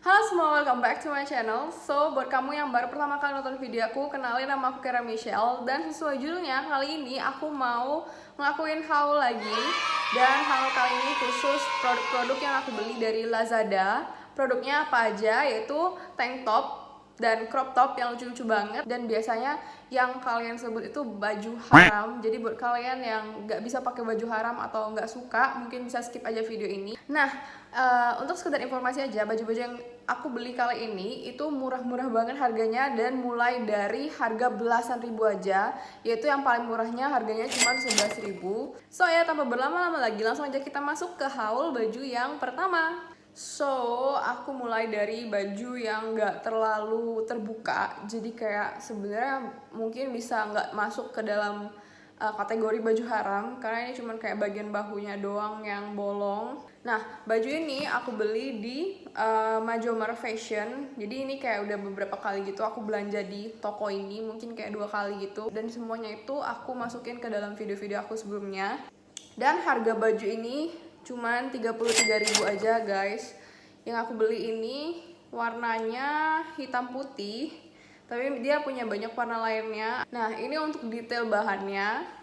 Halo semua, welcome back to my channel. So, buat kamu yang baru pertama kali nonton video aku, kenalin nama aku Kera Michelle. Dan sesuai judulnya, kali ini aku mau ngelakuin haul lagi. Dan haul kali ini khusus produk-produk yang aku beli dari Lazada. Produknya apa aja, yaitu tank top dan crop top yang lucu-lucu banget. Dan biasanya yang kalian sebut itu baju haram. Jadi buat kalian yang nggak bisa pakai baju haram atau nggak suka, mungkin bisa skip aja video ini. Nah, untuk sekedar informasi aja, baju-baju yang aku beli kali ini itu murah-murah banget harganya, dan mulai dari harga belasan ribu aja, yaitu yang paling murahnya harganya cuma 11.000. So ya, tanpa berlama-lama lagi, langsung aja kita masuk ke haul baju yang pertama. So, aku mulai dari baju yang nggak terlalu terbuka, jadi kayak sebenarnya mungkin bisa nggak masuk ke dalam kategori baju haram, karena ini cuma kayak bagian bahunya doang yang bolong. Nah, baju ini aku beli di Majomer Fashion. Jadi ini kayak udah beberapa kali gitu aku belanja di toko ini, mungkin kayak 2 kali gitu. Dan semuanya itu aku masukin ke dalam video-video aku sebelumnya. Dan harga baju ini cuman 33.000 aja guys. Yang aku beli ini warnanya hitam putih, tapi dia punya banyak warna lainnya. Nah, ini untuk detail bahannya.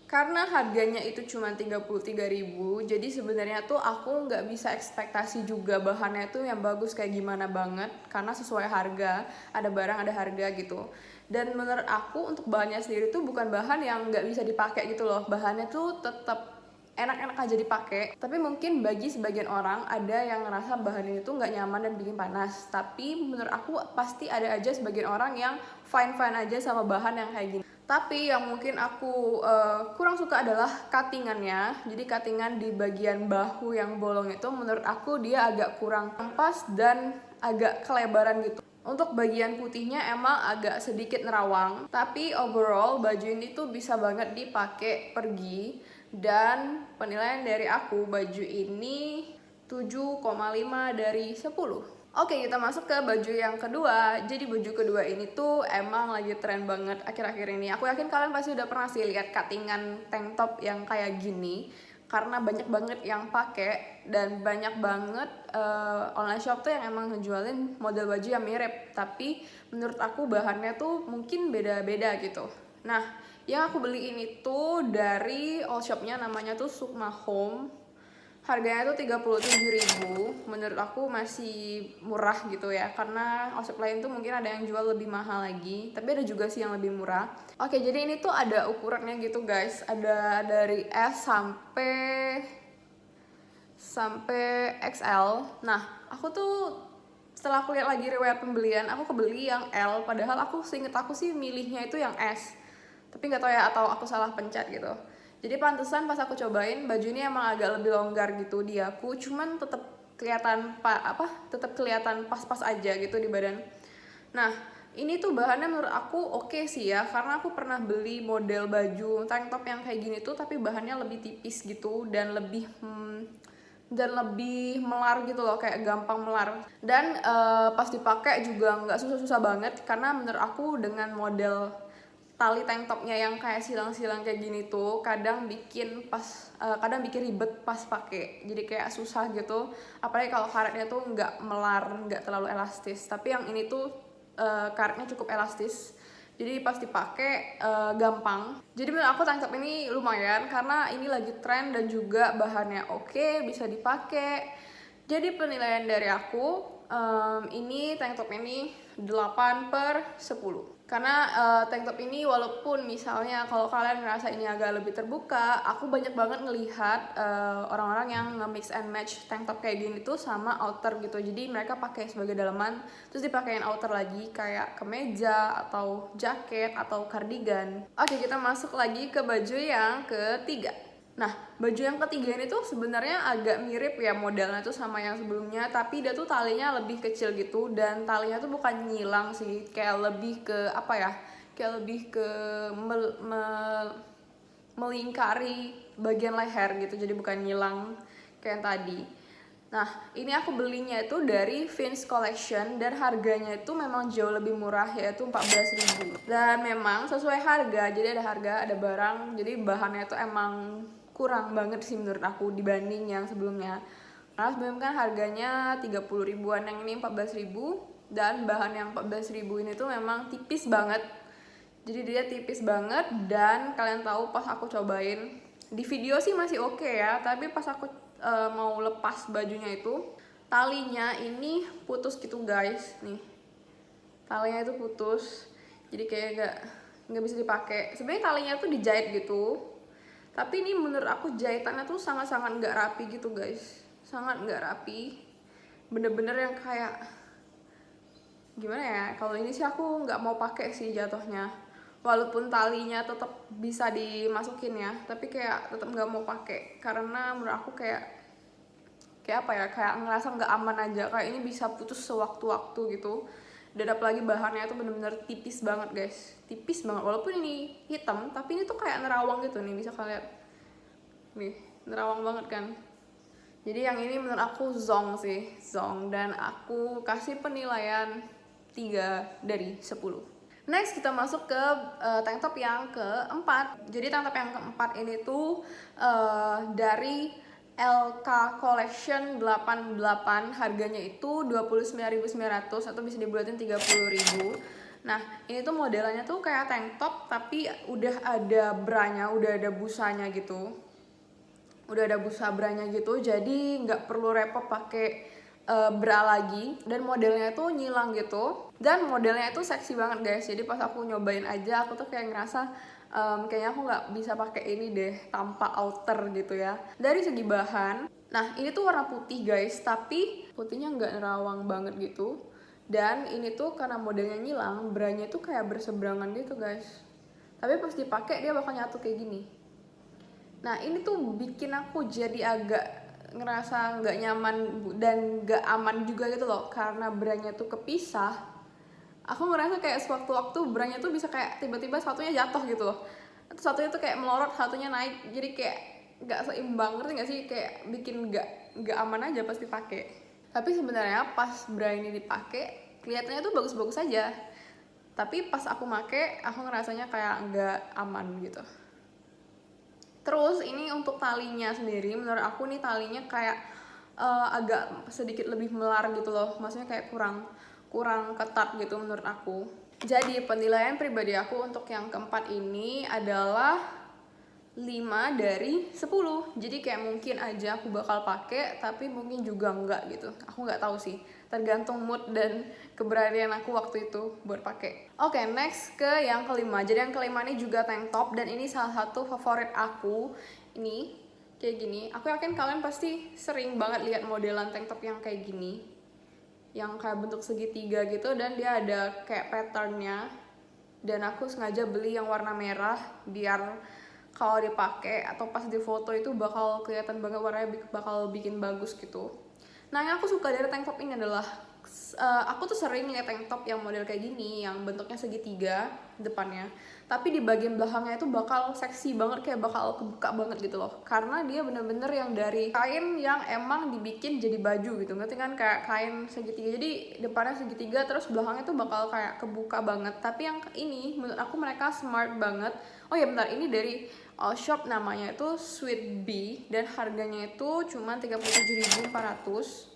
Karena harganya itu cuma 33.000, jadi sebenarnya tuh aku nggak bisa ekspektasi juga bahannya tuh yang bagus kayak gimana banget, karena sesuai harga, ada barang ada harga gitu. Dan menurut aku untuk bahannya sendiri tuh bukan bahan yang nggak bisa dipakai gitu loh, bahannya tuh tetap enak-enak aja dipakai. Tapi mungkin bagi sebagian orang ada yang ngerasa bahan ini tuh nggak nyaman dan bikin panas. Tapi menurut aku pasti ada aja sebagian orang yang fine-fine aja sama bahan yang kayak gini. Tapi yang mungkin aku kurang suka adalah cuttingannya. Jadi cuttingan di bagian bahu yang bolong itu menurut aku dia agak kurang pas dan agak kelebaran gitu. Untuk bagian putihnya emang agak sedikit nerawang, tapi overall baju ini tuh bisa banget dipakai pergi. Dan penilaian dari aku, baju ini 7,5 dari 10. Oke, kita masuk ke baju yang kedua. Jadi baju kedua ini tuh emang lagi tren banget akhir-akhir ini. Aku yakin kalian pasti udah pernah sih lihat cuttingan tank top yang kayak gini, karena banyak banget yang pakai dan banyak banget online shop tuh yang emang ngejualin model baju yang mirip. Tapi menurut aku bahannya tuh mungkin beda-beda gitu. Nah, yang aku beli ini tuh dari all shopnya, namanya tuh Sukma Home. Harganya tuh 37.000. Menurut aku masih murah gitu ya, karena all shop lain tuh mungkin ada yang jual lebih mahal lagi, tapi ada juga sih yang lebih murah. Oke, jadi ini tuh ada ukurannya gitu guys. Ada dari S sampai XL. Nah, aku tuh setelah aku lihat lagi riwayat pembelian, aku kebeli yang L, padahal aku seinget aku sih milihnya itu yang S. Tapi nggak tahu ya, atau aku salah pencet gitu. Jadi pantesan pas aku cobain, baju ini emang agak lebih longgar gitu di aku, cuman tetap kelihatan tetap kelihatan pas-pas aja gitu di badan. Nah, ini tuh bahannya menurut aku oke sih ya, karena aku pernah beli model baju tank top yang kayak gini tuh, tapi bahannya lebih tipis gitu dan lebih melar gitu loh, kayak gampang melar. Dan pas dipakai juga nggak susah-susah banget, karena menurut aku dengan model tali tank topnya yang kayak silang-silang kayak gini tuh kadang bikin ribet pas pakai, jadi kayak susah gitu, apalagi kalau karetnya tuh nggak melar, nggak terlalu elastis. Tapi yang ini tuh karetnya cukup elastis, jadi pas dipakai gampang. Jadi menurut aku tank top ini lumayan, karena ini lagi tren dan juga bahannya oke, bisa dipakai. Jadi penilaian dari aku, ini tank top ini 8/10. Karena tank top ini walaupun misalnya kalau kalian ngerasa ini agak lebih terbuka, aku banyak banget ngelihat orang-orang yang nge-mix and match tank top kayak gini tuh sama outer gitu. Jadi mereka pakai sebagai dalaman, terus dipakein outer lagi kayak kemeja atau jaket atau cardigan. Oke, kita masuk lagi ke baju yang ketiga. Nah, baju yang ketiga ini tuh sebenarnya agak mirip ya modelnya tuh sama yang sebelumnya, tapi dia tuh talinya lebih kecil gitu, dan talinya tuh bukan nyilang sih, kayak lebih ke apa ya? Kayak lebih ke melingkari bagian leher gitu, jadi bukan nyilang kayak yang tadi. Nah, ini aku belinya itu dari Vince Collection, dan harganya itu memang jauh lebih murah, yaitu 14.000. Dan memang sesuai harga, jadi ada harga, ada barang, jadi bahannya itu emang kurang banget sih menurut aku dibanding yang sebelumnya. Karena sebelum kan harganya 30 ribuan, yang ini 14 ribu. Dan bahan yang 14 ribu ini tuh memang tipis banget. Jadi dia tipis banget, dan kalian tahu pas aku cobain, di video sih masih oke ya, tapi pas aku mau lepas bajunya itu, talinya ini putus gitu guys. Nih, talinya itu putus, jadi kayak nggak bisa dipakai. Sebenarnya talinya tuh dijahit gitu, tapi ini menurut aku jahitannya tuh sangat-sangat nggak rapi gitu guys, sangat nggak rapi, bener-bener yang kayak gimana ya. Kalau ini sih aku nggak mau pakai sih jatuhnya, walaupun talinya tetap bisa dimasukin ya, tapi kayak tetap nggak mau pakai karena menurut aku kayak apa ya, kayak ngerasa nggak aman aja, kayak ini bisa putus sewaktu-waktu gitu. Dan apalagi bahannya tuh bener-bener tipis banget guys, tipis banget. Walaupun ini hitam, tapi ini tuh kayak nerawang gitu nih, bisa kalian lihat nih, nerawang banget kan. Jadi yang ini menurut aku zong sih, zong, dan aku kasih penilaian 3 dari 10. Next kita masuk ke tank top yang keempat. Jadi tank top yang keempat ini tuh dari LK Collection 88, harganya itu 29.900 atau bisa dibulatin 30.000. Nah, ini tuh modelannya tuh kayak tank top tapi udah ada branya, udah ada busanya gitu. Udah ada busa branya gitu, jadi nggak perlu repot pakai bra lagi, dan modelnya tuh nyilang gitu, dan modelnya itu seksi banget guys. Jadi pas aku nyobain aja, aku tuh kayak ngerasa kayaknya aku nggak bisa pakai ini deh tanpa outer gitu ya. Dari segi bahan, nah ini tuh warna putih guys, tapi putihnya nggak nerawang banget gitu. Dan ini tuh karena modelnya nyilang, branya tuh kayak berseberangan gitu guys, tapi pas dipakai dia bakal nyatu kayak gini. Nah ini tuh bikin aku jadi agak ngerasa nggak nyaman dan nggak aman juga gitu loh, karena branya tuh kepisah. Aku ngerasa kayak sewaktu-waktu branya tuh bisa kayak tiba-tiba satunya jatuh gitu loh, atau satunya tuh kayak melorot, satunya naik, jadi kayak nggak seimbang, ngerti nggak sih? Kayak bikin nggak aman aja pas dipakai. Tapi sebenarnya pas bra ini dipakai kelihatannya tuh bagus-bagus aja, tapi pas aku make aku ngerasanya kayak nggak aman gitu. Terus ini untuk talinya sendiri, menurut aku nih talinya kayak agak sedikit lebih melar gitu loh, maksudnya kayak kurang ketat gitu menurut aku. Jadi penilaian pribadi aku untuk yang keempat ini adalah 5 dari 10. Jadi kayak mungkin aja aku bakal pakai, tapi mungkin juga enggak gitu. Aku nggak tahu sih, tergantung mood dan keberanian aku waktu itu buat pakai. Oke, next ke yang kelima. Jadi yang kelima ini juga tank top, dan ini salah satu favorit aku. Ini kayak gini. Aku yakin kalian pasti sering banget lihat modelan tank top yang kayak gini, yang kayak bentuk segitiga gitu, dan dia ada kayak patternnya. Dan aku sengaja beli yang warna merah biar kalau dipakai atau pas di foto itu bakal kelihatan banget warnanya, bakal bikin bagus gitu. Nah yang aku suka dari tank top ini adalah aku tuh sering lihat tank top yang model kayak gini, yang bentuknya segitiga depannya, tapi di bagian belakangnya itu bakal seksi banget, kayak bakal kebuka banget gitu loh, karena dia bener-bener yang dari kain yang emang dibikin jadi baju gitu, ngerti kan? Kayak kain segitiga, jadi depannya segitiga terus belakangnya tuh bakal kayak kebuka banget. Tapi yang ini menurut aku mereka smart banget. Oh ya bentar, ini dari shop namanya itu Sweet Bee, dan harganya itu cuma 37.400.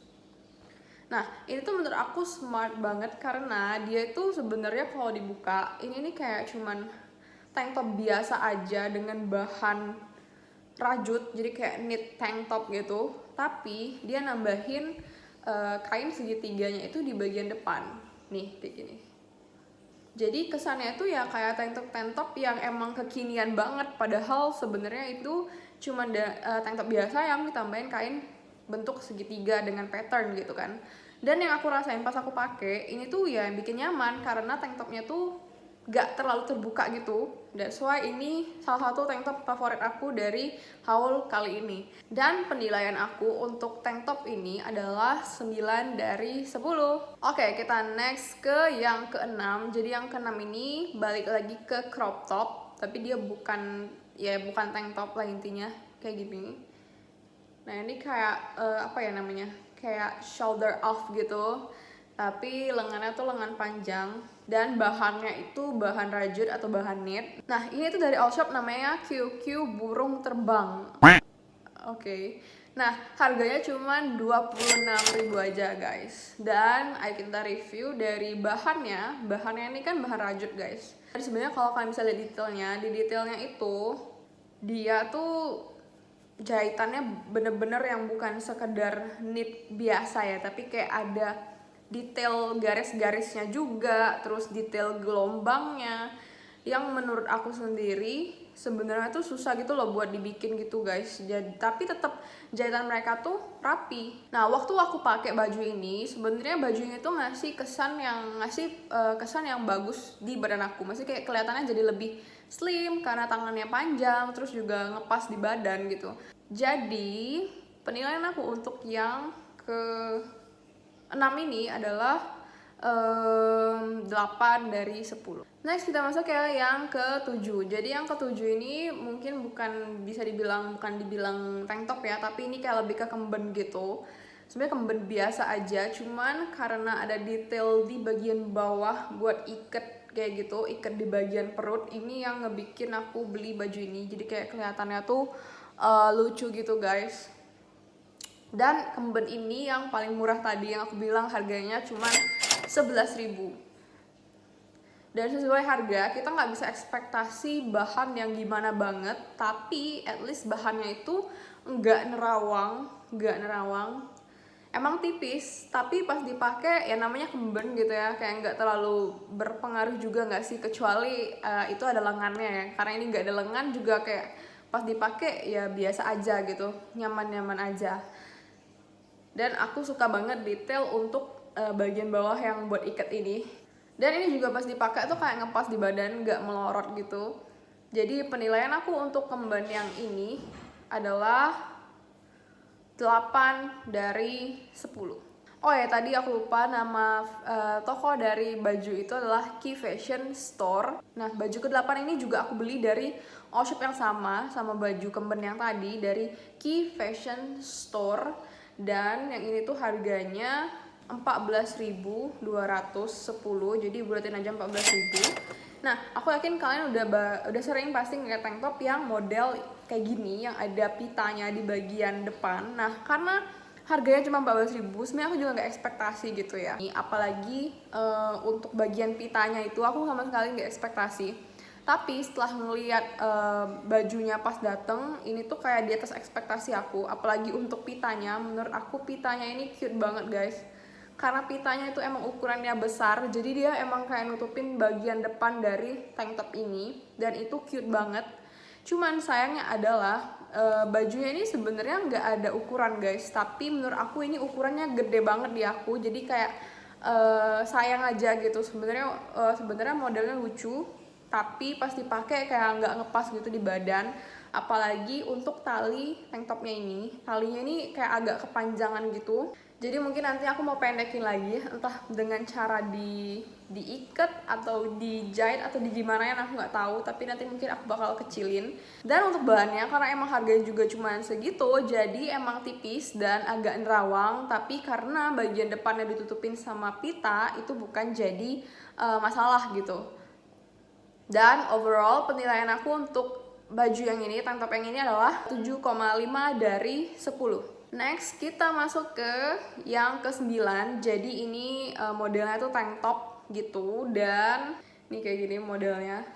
Nah ini tuh menurut aku smart banget karena dia itu sebenarnya kalau dibuka ini nih kayak cuman tank top biasa aja dengan bahan rajut, jadi kayak knit tank top gitu, tapi dia nambahin kain segitiganya itu di bagian depan nih kayak gini. Jadi kesannya itu ya kayak tank top yang emang kekinian banget, padahal sebenarnya itu cuma tank top biasa yang ditambahin kain bentuk segitiga dengan pattern gitu kan. Dan yang aku rasain pas aku pakai ini tuh ya bikin nyaman karena tank topnya tuh gak terlalu terbuka gitu. That's why ini salah satu tank top favorit aku dari haul kali ini. Dan penilaian aku untuk tank top ini adalah 9 dari 10. Oke, kita next ke yang keenam. Jadi yang keenam ini balik lagi ke crop top, tapi dia bukan tank top lah intinya, kayak gini. Nah ini kayak apa ya namanya, kayak shoulder off gitu, tapi lengannya tuh lengan panjang, dan bahannya itu bahan rajut atau bahan knit. Nah ini tuh dari all shop namanya QQ burung terbang. Oke. Nah, harganya cuma 26.000 aja guys. Dan ayo kita review dari bahannya. Bahannya ini kan bahan rajut guys. Jadi sebenarnya kalau kalian bisa lihat detailnya, di detailnya itu dia tuh jahitannya bener-bener yang bukan sekedar knit biasa ya, tapi kayak ada detail garis-garisnya juga, terus detail gelombangnya yang menurut aku sendiri sebenarnya tuh susah gitu loh buat dibikin gitu guys. Jadi tapi tetap jahitan mereka tuh rapi. Nah, waktu aku pakai baju ini sebenarnya bajunya tuh ngasih kesan yang bagus di badan aku. Masih kayak kelihatannya jadi lebih slim karena tangannya panjang, terus juga ngepas di badan gitu. Jadi penilaian aku untuk yang ke 6 ini adalah 8 dari 10. Next kita masuk ke yang ke-7. Jadi yang ke-7 ini mungkin bukan dibilang tank top ya, tapi ini kayak lebih ke kemben gitu. Sebenarnya kemben biasa aja, cuman karena ada detail di bagian bawah buat ikat kayak gitu, ikat di bagian perut, ini yang ngebikin aku beli baju ini. Jadi kayak kelihatannya tuh lucu gitu guys. Dan kemben ini yang paling murah tadi yang aku bilang harganya cuman 11.000. Dan sesuai harga kita nggak bisa ekspektasi bahan yang gimana banget, tapi at least bahannya itu nggak nerawang. Emang tipis, tapi pas dipakai ya namanya kemben gitu ya, kayak nggak terlalu berpengaruh juga nggak sih, kecuali itu ada lengannya ya. Karena ini nggak ada lengan juga kayak pas dipakai ya biasa aja gitu, nyaman-nyaman aja. Dan aku suka banget detail untuk bagian bawah yang buat ikat ini. Dan ini juga pas dipakai tuh kayak ngepas di badan, nggak melorot gitu. Jadi penilaian aku untuk kemben yang ini adalah 8 dari 10. Oh ya, tadi aku lupa nama toko dari baju itu adalah Key Fashion Store. Nah, baju ke-8 ini juga aku beli dari shop yang sama baju kemben yang tadi dari Key Fashion Store. Dan yang ini tuh harganya 14.210, jadi bulatin aja 14.000. Nah, aku yakin kalian udah sering pasti ngeliat tank top yang model kayak gini yang ada pitanya di bagian depan. Nah, karena harganya cuma 14.000, sebenarnya aku juga nggak ekspektasi gitu ya. Apalagi untuk bagian pitanya itu aku sama sekali nggak ekspektasi. Tapi setelah ngeliat bajunya pas dateng, ini tuh kayak di atas ekspektasi aku. Apalagi untuk pitanya, menurut aku pitanya ini cute banget guys. Karena pitanya itu emang ukurannya besar, jadi dia emang kayak nutupin bagian depan dari tank top ini, dan itu cute banget. Cuman sayangnya adalah bajunya ini sebenarnya nggak ada ukuran guys, tapi menurut aku ini ukurannya gede banget di aku, jadi kayak sayang aja gitu. Sebenarnya modelnya lucu, tapi pas dipakai kayak nggak ngepas gitu di badan. Apalagi untuk tali tank topnya ini, talinya ini kayak agak kepanjangan gitu. Jadi mungkin nanti aku mau pendekin lagi, entah dengan cara diikat atau dijahit atau di gimana ya, aku nggak tahu. Tapi nanti mungkin aku bakal kecilin. Dan untuk bahannya, karena emang harganya juga cuma segitu, jadi emang tipis dan agak nerawang. Tapi karena bagian depannya ditutupin sama pita, itu bukan jadi masalah gitu. Dan overall penilaian aku untuk baju yang ini, tank top yang ini adalah 7,5 dari 10. Next kita masuk ke yang ke-9. Jadi ini modelnya tuh tank top gitu, dan ini kayak gini modelnya.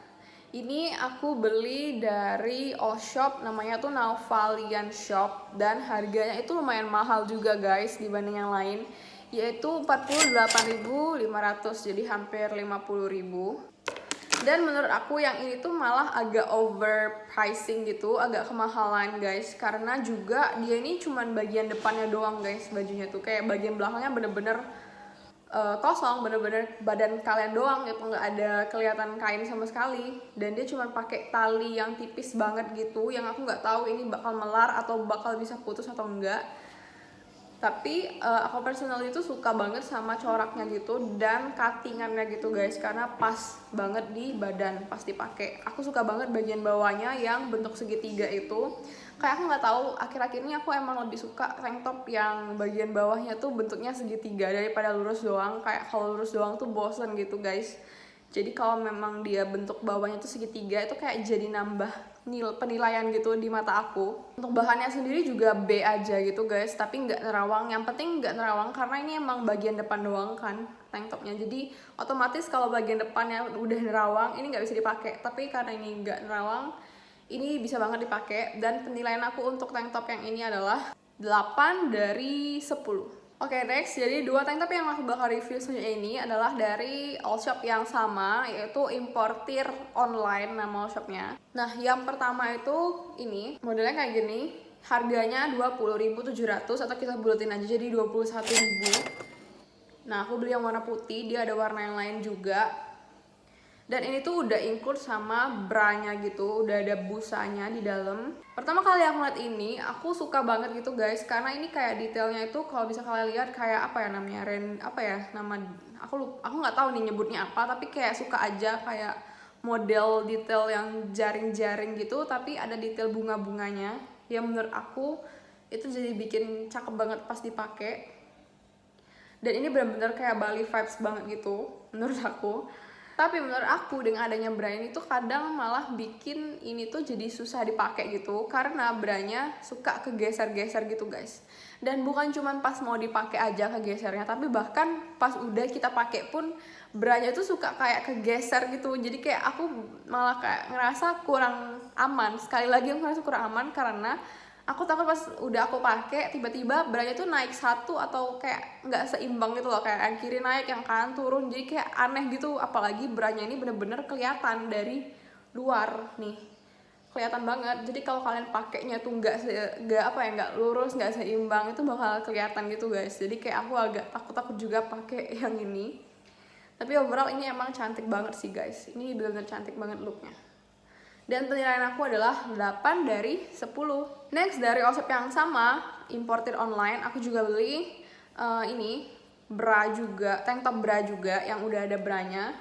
Ini aku beli dari all shop, namanya tuh Nauvalian Shop, dan harganya itu lumayan mahal juga guys dibanding yang lain, yaitu 48.500, jadi hampir 50.000. Dan menurut aku yang ini tuh malah agak overpricing gitu, agak kemahalan guys. Karena juga dia ini cuman bagian depannya doang guys bajunya tuh. Kayak bagian belakangnya bener-bener kosong, bener-bener badan kalian doang gitu, nggak ada kelihatan kain sama sekali. Dan dia cuma pakai tali yang tipis banget gitu, yang aku nggak tahu ini bakal melar atau bakal bisa putus atau enggak. Tapi aku personal itu suka banget sama coraknya gitu dan cuttingannya gitu guys, karena pas banget di badan pas dipakai. Aku suka banget bagian bawahnya yang bentuk segitiga itu. Kayak aku nggak tahu, akhir-akhir ini aku emang lebih suka tank top yang bagian bawahnya tuh bentuknya segitiga daripada lurus doang. Kayak kalau lurus doang tuh bosen gitu guys. Jadi kalau memang dia bentuk bawahnya tuh segitiga, itu kayak jadi nambah penilaian gitu di mata aku. Untuk bahannya sendiri juga B aja gitu guys, tapi nggak nerawang. Yang penting nggak nerawang karena ini emang bagian depan doang kan tank topnya, jadi otomatis kalau bagian depannya udah nerawang ini nggak bisa dipakai. Tapi karena ini nggak nerawang, ini bisa banget dipakai. Dan penilaian aku untuk tank top yang ini adalah 8 dari 10. Oke, next, jadi dua tank top yang aku bakal review selanjutnya ini adalah dari Allshop yang sama, yaitu importir online nama Allshopnya. Nah, yang pertama itu ini, modelnya kayak gini, harganya 20.700 atau kita bulatin aja jadi 21.000. Nah, aku beli yang warna putih, dia ada warna yang lain juga. Dan ini tuh udah include sama bra-nya gitu, udah ada busanya di dalam. Pertama kali aku lihat ini, aku suka banget gitu guys, karena ini kayak detailnya itu kalau bisa kalian lihat kayak apa ya namanya, aku nggak tahu nih nyebutnya apa, tapi kayak suka aja kayak model detail yang jaring-jaring gitu, tapi ada detail bunga-bunganya. Yang menurut aku itu jadi bikin cakep banget pas dipakai. Dan ini benar-benar kayak Bali vibes banget gitu menurut aku. Tapi menurut aku dengan adanya bra ini tuh kadang malah bikin ini tuh jadi susah dipakai gitu, karena branya suka kegeser-geser gitu guys. Dan bukan cuman pas mau dipakai aja kegesernya, tapi bahkan pas udah kita pakai pun branya tuh suka kayak kegeser gitu. Jadi kayak aku malah kayak ngerasa kurang aman. Sekali lagi aku ngerasa kurang aman karena aku takut pas udah aku pakai tiba-tiba branya tuh naik satu atau kayak nggak seimbang gitu loh, kayak yang kiri naik yang kanan turun, jadi kayak aneh gitu. Apalagi branya ini bener-bener kelihatan dari luar nih, kelihatan banget. Jadi kalau kalian pakainya tuh nggak lurus, nggak seimbang, itu bakal kelihatan gitu guys. Jadi kayak aku agak takut juga pakai yang ini. Tapi overall ini emang cantik banget sih guys, ini bener-bener cantik banget looknya. Dan penilaian aku adalah 8 dari 10. Next, dari Allshop yang sama, importir online, aku juga beli ini bra juga, tank top bra juga yang udah ada branya.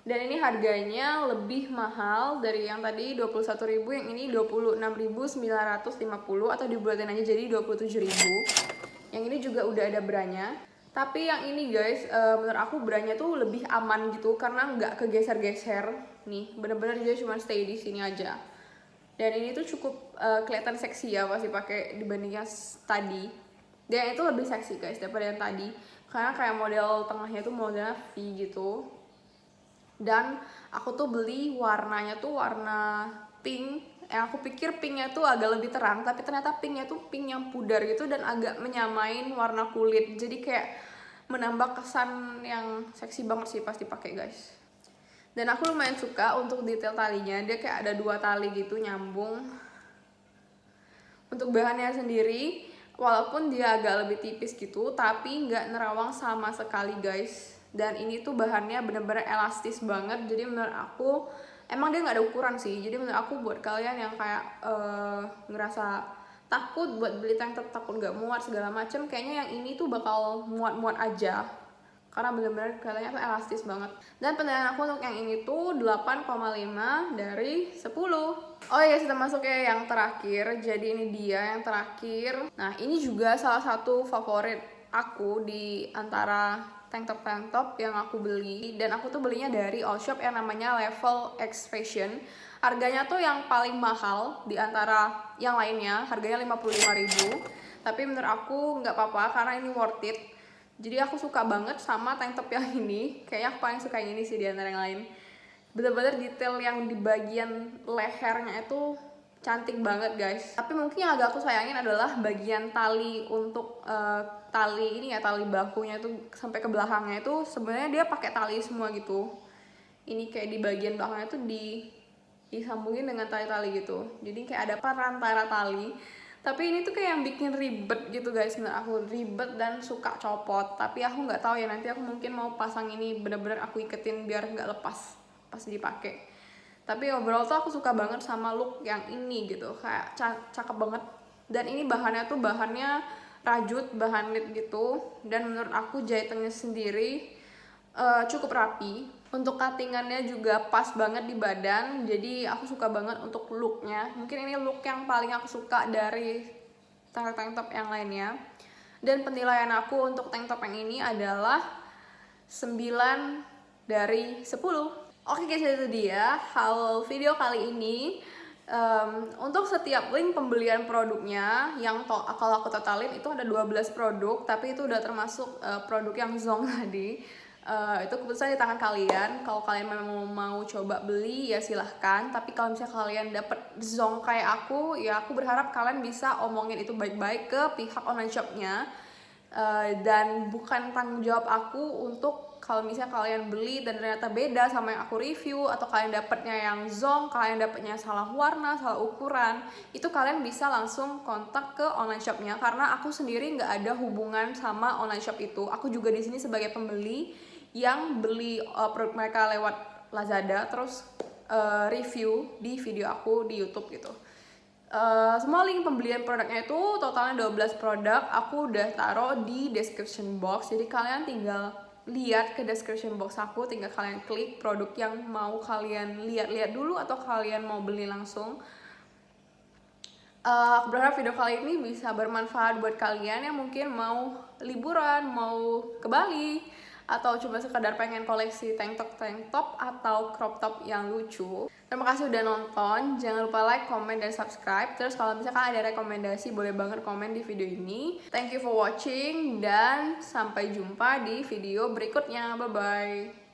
Dan ini harganya lebih mahal dari yang tadi 21.000, yang ini 26.950 atau dibulatin aja jadi 27.000. Yang ini juga udah ada branya. Tapi yang ini guys, menurut aku branya tuh lebih aman gitu karena nggak kegeser-geser. Nih, bener-bener dia cuma stay di sini aja. Dan ini tuh cukup kelihatan seksi ya pasti pakai dibanding yang tadi. Dan itu lebih seksi guys daripada yang tadi, karena kayak model tengahnya tuh modelnya V gitu. Dan aku tuh beli warnanya tuh warna pink. Yang aku pikir pinknya tuh agak lebih terang, tapi ternyata pinknya tuh pink yang pudar gitu dan agak menyamain warna kulit. Jadi kayak menambah kesan yang seksi banget sih pas dipakai guys. Dan aku lumayan suka untuk detail talinya, dia kayak ada 2 tali gitu nyambung. Untuk bahannya sendiri, walaupun dia agak lebih tipis gitu, tapi nggak nerawang sama sekali guys. Dan ini tuh bahannya bener-bener elastis banget, jadi menurut aku emang dia nggak ada ukuran sih. Jadi menurut aku buat kalian yang kayak ngerasa takut buat beli tank top, takut nggak muat segala macem, kayaknya yang ini tuh bakal muat-muat aja karena bener-bener kelihatannya tuh elastis banget. Dan penilaian aku untuk yang ini tuh 8,5 dari 10. Oh iya, kita masuk ya yang terakhir. Jadi ini dia yang terakhir. Nah, ini juga salah satu favorit aku di antara tank top yang aku beli. Dan aku tuh belinya dari Allshop yang namanya Level X Fashion. Harganya tuh yang paling mahal di antara yang lainnya, harganya 55.000. Tapi menurut aku nggak apa-apa karena ini worth it. Jadi aku suka banget sama tank top yang ini. Kayaknya aku paling suka yang ini sih di antara yang lain. Bener-bener detail yang di bagian lehernya itu cantik banget guys. Tapi mungkin yang agak aku sayangin adalah bagian tali untuk tali ini ya, tali bahunya itu sampai ke belakangnya itu sebenarnya dia pakai tali semua gitu. Ini kayak di bagian belakangnya tuh disambungin dengan tali-tali gitu. Jadi kayak ada perantara tali. Tapi ini tuh kayak yang bikin ribet gitu guys, menurut aku ribet dan suka copot. Tapi aku nggak tahu ya, nanti aku mungkin mau pasang ini bener-bener aku iketin biar nggak lepas pas dipakai. Tapi overall tuh aku suka banget sama look yang ini gitu, kayak cakep banget. Dan ini bahannya tuh bahannya rajut, bahan knit gitu. Dan menurut aku jahitannya sendiri cukup rapi. Untuk cuttingannya juga pas banget di badan, jadi aku suka banget untuk looknya. Mungkin ini look yang paling aku suka dari tank top yang lainnya. Dan penilaian aku untuk tank top yang ini adalah 9 dari 10. Oke guys, itu dia haul video kali ini. Untuk setiap link pembelian produknya yang kalau aku totalin itu ada 12 produk, tapi itu udah termasuk produk yang zonk tadi. Itu keputusan di tangan kalian. Kalau kalian memang mau coba beli ya silahkan, tapi kalau misalnya kalian dapet zonk kayak aku, ya aku berharap kalian bisa omongin itu baik-baik ke pihak online shopnya. Dan bukan tanggung jawab aku untuk kalau misalnya kalian beli dan ternyata beda sama yang aku review, atau kalian dapetnya yang zonk, kalian dapetnya salah warna, salah ukuran, itu kalian bisa langsung kontak ke online shopnya, karena aku sendiri nggak ada hubungan sama online shop itu. Aku juga di sini sebagai pembeli yang beli produk mereka lewat Lazada, terus review di video aku di YouTube gitu. Semua link pembelian produknya itu totalnya 12 produk aku udah taruh di description box, jadi kalian tinggal lihat ke description box aku, tinggal kalian klik produk yang mau kalian lihat-lihat dulu atau kalian mau beli langsung. Aku berharap video kali ini bisa bermanfaat buat kalian yang mungkin mau liburan, mau ke Bali, atau cuma sekedar pengen koleksi tank top atau crop top yang lucu. Terima kasih udah nonton, jangan lupa like, comment, dan subscribe. Terus kalau misalkan ada rekomendasi boleh banget komen di video ini. Thank you for watching dan sampai jumpa di video berikutnya, bye bye.